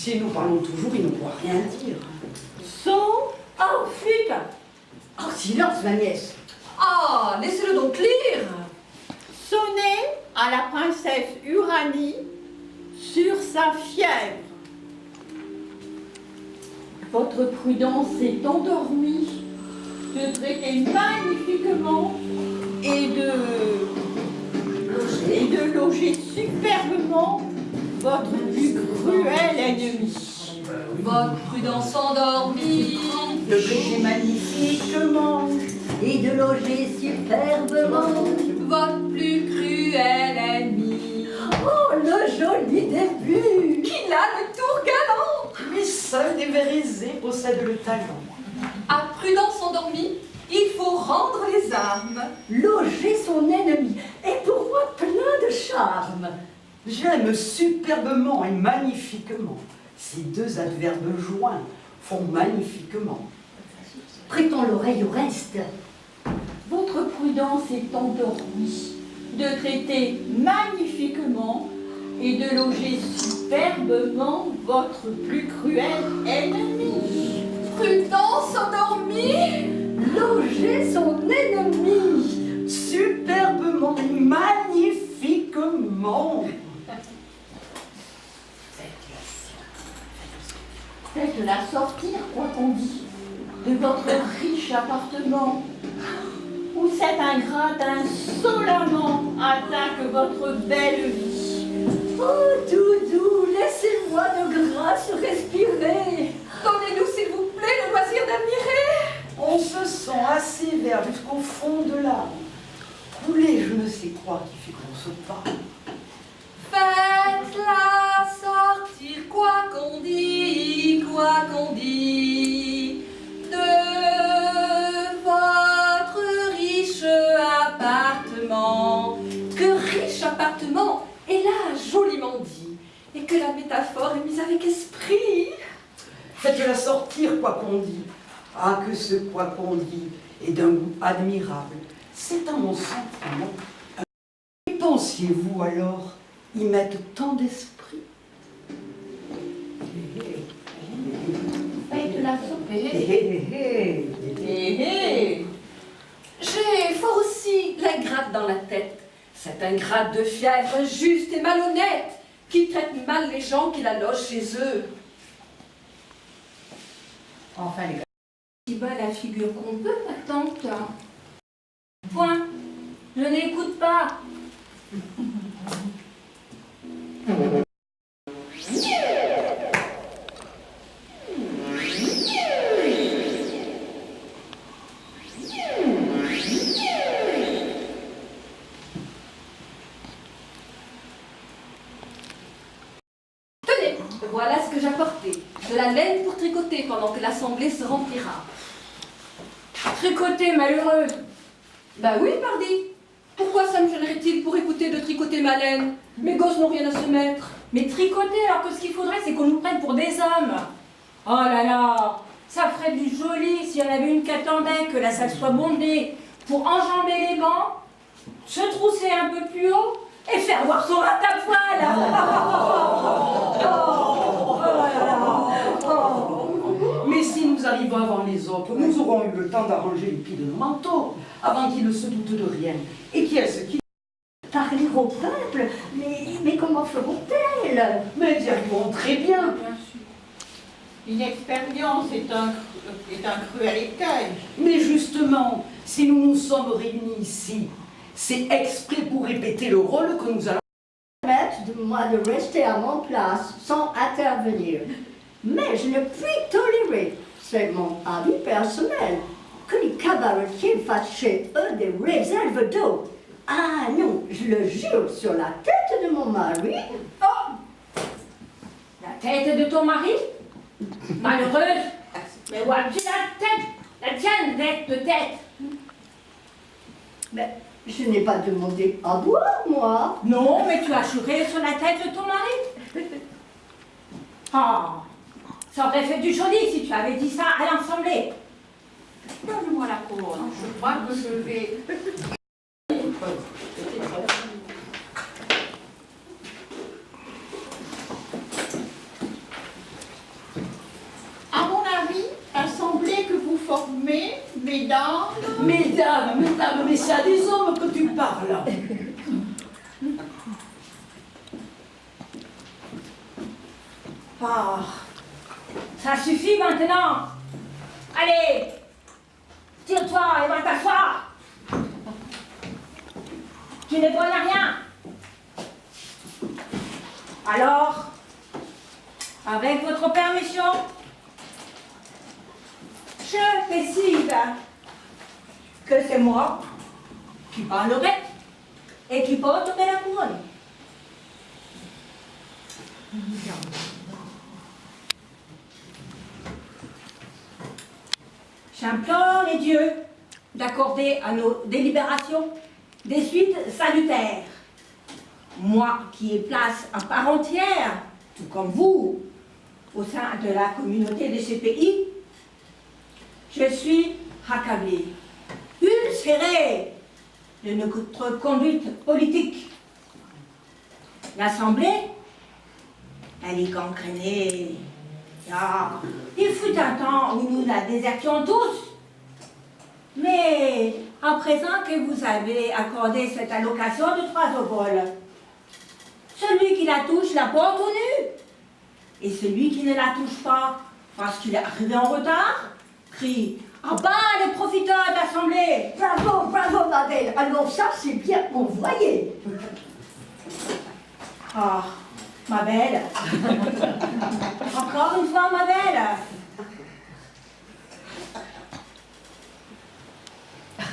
Si nous parlons toujours, il ne pourra rien dire. So, oh, flûte. Oh, silence, ma nièce. Ah, laissez-le donc lire. Sonnez à la princesse Uranie sur sa fièvre. Votre prudence est endormie de traiter magnifiquement et de loger superbement votre plus cruel ennemi. Votre prudence endormie. De loger magnifiquement et de loger superbement. Votre plus cruel ennemi. Oh, le joli début. Qu'il a le tour galant. Lui seul des Vérézés possède le talent. À prudence endormie, il faut rendre les armes. Loger son ennemi est pour moi plein de charme. J'aime superbement et magnifiquement. Ces deux adverbes joints font magnifiquement. Prêtons l'oreille au reste. Votre prudence est endormie de traiter magnifiquement et de loger superbement votre plus cruel ennemi. Prudence endormie. Loger son ennemi. Superbement et magnifiquement. Faites-la sortir, quoi qu'on dit, de votre riche appartement, où cet ingrat insolemment attaque votre belle vie. Oh, doudou, laissez-moi de grâce respirer. Donnez-nous, s'il vous plaît, le loisir d'admirer. On se sent assez vert jusqu'au fond de l'âme. Couler je ne sais quoi qui fait qu'on se parle. Faites-la sortir, quoi qu'on dit, de votre riche appartement. Que riche appartement est là joliment dit, et que la métaphore est mise avec esprit. Faites-la sortir quoi qu'on dit. Ah, que ce quoi qu'on dit est d'un goût admirable. C'est à mon sentiment. Et pensiez-vous alors y mettre tant d'esprit? Faites-la sortir. J'ai fort aussi l'ingrate dans la tête. Cette ingrate de fièvre injuste et malhonnête qui traite mal les gens qui la logent chez eux. Enfin, les gars. Si bas la figure qu'on peut, ma tante. Point. Je n'écoute pas. Tenez, voilà ce que j'apportais. De la laine pour tricoter pendant que l'assemblée se remplira. Tricoter, malheureuse. Bah oui, pardi. Pourquoi ça me gênerait-il pour écouter de tricoter ma laine? Mes gosses n'ont rien à se mettre. Mais tricoter, alors que ce qu'il faudrait, c'est qu'on nous prenne pour des hommes. Oh là là, ça ferait du joli s'il y en avait une qui attendait que la salle soit bondée pour enjamber les bancs, se trousser un peu plus haut et faire voir son ratappoil. Mais si nous arrivons avant les autres, nous aurons eu le temps d'arranger les plis de nos manteaux, avant qu'ils ne se doutent de rien. Et qui est-ce qui... Parler au peuple, mais comment feront-elles? Mais elles y arriveront très bien. Bien sûr. L'inexpérience est un cruel écueil. Mais justement, si nous nous sommes réunis ici, c'est exprès pour répéter le rôle que nous allons... Permettre de moi de rester à mon place sans intervenir. Mais je ne puis tolérer, c'est mon avis personnel, que les cabaretiers fassent chez eux des réserves d'eau. Ah non, je le jure sur la tête de mon mari. Oh, la tête de ton mari? Malheureuse. Mais où as-tu la tête? La tienne, bête de tête. Mais je n'ai pas demandé à boire, moi. Non, mais tu as juré sur la tête de ton mari. Ah, ça aurait fait du joli si tu avais dit ça à l'Assemblée. Donne-moi la couronne. Je crois que je vais... mesdames. Mesdames, mais c'est à des hommes que tu parles. Ah, ça suffit maintenant. Allez, tire-toi et va t'asseoir. Tu n'es bonne à rien. Alors, avec votre permission, je décide que c'est moi qui parlerai et qui porterai la couronne. J'implore les dieux d'accorder à nos délibérations des suites salutaires. Moi qui ai place à part entière, tout comme vous, au sein de la communauté de ces pays, je suis accablé, ulcéré de notre conduite politique. L'Assemblée, elle est gangrénée. Ah, il fut un temps où nous la désertions tous. Mais à présent que vous avez accordé cette allocation de 3 oboles, celui qui la touche la porte au nu. Et celui qui ne la touche pas parce qu'il est arrivé en retard, crie « À bas les profiteurs d'Assemblée !» Bravo, bravo, ma belle. Alors ça, c'est bien envoyé. Ah, ma belle. Encore une fois, ma belle.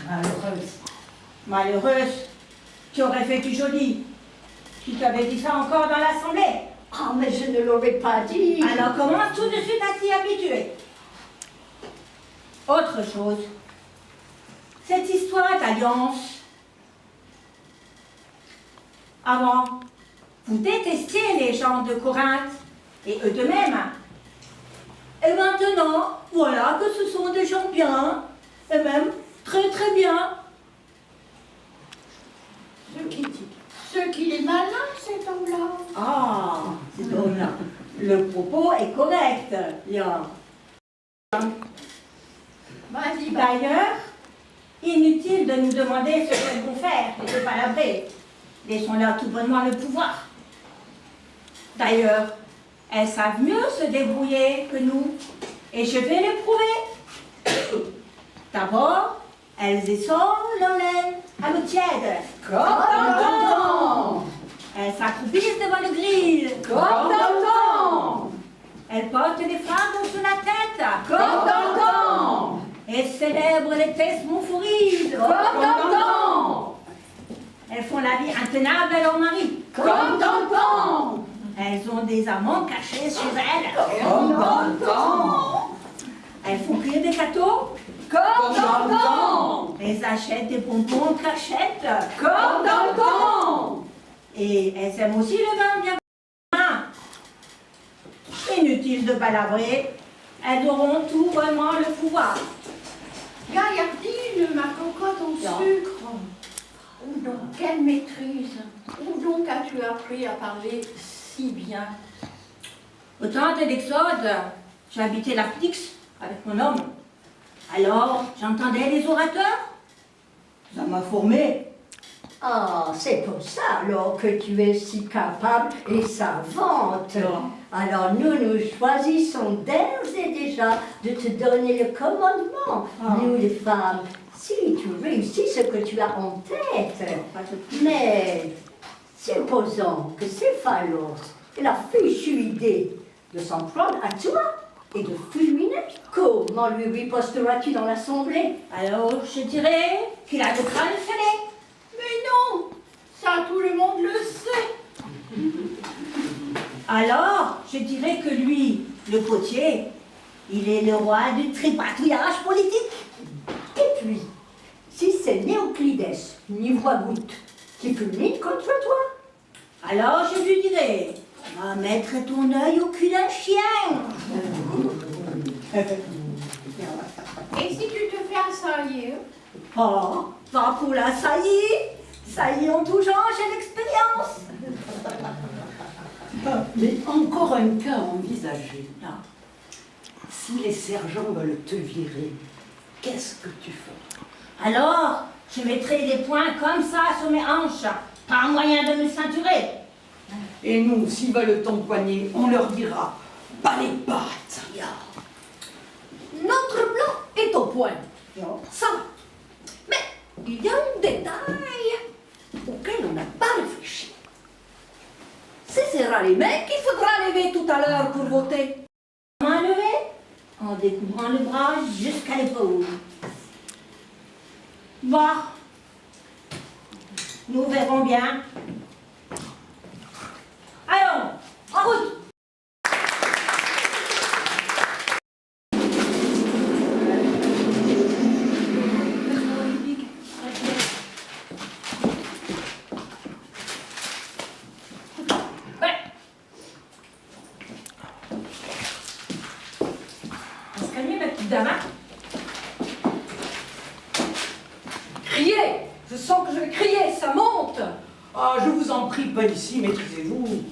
Malheureuse. Malheureuse, tu aurais fait du joli. Tu t'avais dit ça encore dans l'Assemblée. Ah, mais je ne l'aurais pas dit. Alors commence tout de suite à t'y habituer. Autre chose, cette histoire d'alliance. Avant, vous détestiez les gens de Corinthe et eux de même. Et maintenant, voilà que ce sont des gens bien, et même très très bien. Ce qu'il est malin, cet homme-là. Ah, cet homme-là. Le propos est correct. Bien. Vas-y, D'ailleurs, inutile de nous demander ce qu'elles vont faire et de palabrer. Laissons-leur tout bonnement le pouvoir. D'ailleurs, elles savent mieux se débrouiller que nous, et je vais le prouver. D'abord, elles essorent leur laine à l'eau tiède. Comme dans le temps. Elles s'accroupissent devant le grill. Comme dans le temps. Elles portent des fardeaux sur la tête. Comme dans le temps. Elles célèbrent les thesmophories. Comme dans le temps. Elles font la vie intenable à leur mari. Comme dans le temps. Elles ont des amants cachés chez elles. Comme dans le temps. Elles font cuire des gâteaux. Comme dans le temps. Elles achètent des bonbons en cachette. Comme dans le temps. Et elles aiment aussi le vin bien. Inutile de palabrer. Elles auront tout vraiment le pouvoir. Gaillardine, ma cocotte en sucre. Où donc, quelle maîtrise. Où donc as-tu appris à parler si bien? Au temps de l'Exode, j'ai habité l'Arctique avec mon homme. Alors, j'entendais les orateurs. Ça m'a formé. Ah, c'est pour ça alors que tu es si capable et savante. Non. Alors nous choisissons d'ores et déjà de te donner le commandement, nous les femmes, si tu réussis ce que tu as en tête. Mais supposons que Céphalos ait la fichue idée de s'en prendre à toi et de fulminer. Comment lui riposteras-tu dans l'assemblée? Alors, je dirais qu'il a le crâne salé. Mais non, ça tout le monde le sait. Alors, je dirais que lui, le potier, il est le roi du tripatouillage politique. Et puis, si c'est Néoclides, Nivrois-Goutte, qui fulmine contre toi, Alors, je lui dirais, va mettre ton œil au cul d'un chien. Et si tu te fais assaillir? Oh, pas pour la saillie. Saillie en tout genre, j'ai l'expérience. Mais encore un cas envisagé. Non. Si les sergents veulent te virer, qu'est-ce que tu feras? Alors, je mettrai des poings comme ça sur mes hanches. Pas un moyen de me ceinturer. Et nous, s'ils veulent t'empoigner, on leur dira, pas les pattes. Notre plan est au point. Ça va. Mais il y a un détail auquel on n'a pas réfléchi. Ce sera les mains qu'il faudra lever tout à l'heure pour voter. Main levée, en découvrant le bras jusqu'à l'épaule. Bon, nous verrons bien. Allons, en route! Ouais. On se calmer, ma petite dame, hein? Criez! Je sens que je vais crier, ça monte! Ah, je vous en prie, pas ici, maîtrisez-vous.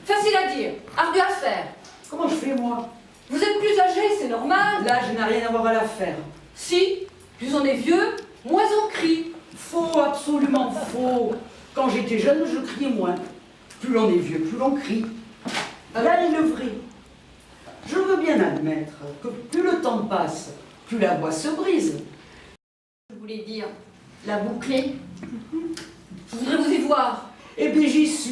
Facile à dire, ardu à faire. Comment je fais, moi? Vous êtes plus âgé, c'est normal. Là, je n'ai rien à voir à la faire. Si, plus on est vieux, moins on crie. Faux, absolument faux. Quand j'étais jeune, je criais moins. Plus l'on est vieux, plus l'on crie. Là est le vrai. Je veux bien admettre que plus le temps passe, plus la voix se brise. Je voulais dire, la boucler. Je voudrais vous y voir. Eh bien, j'y suis.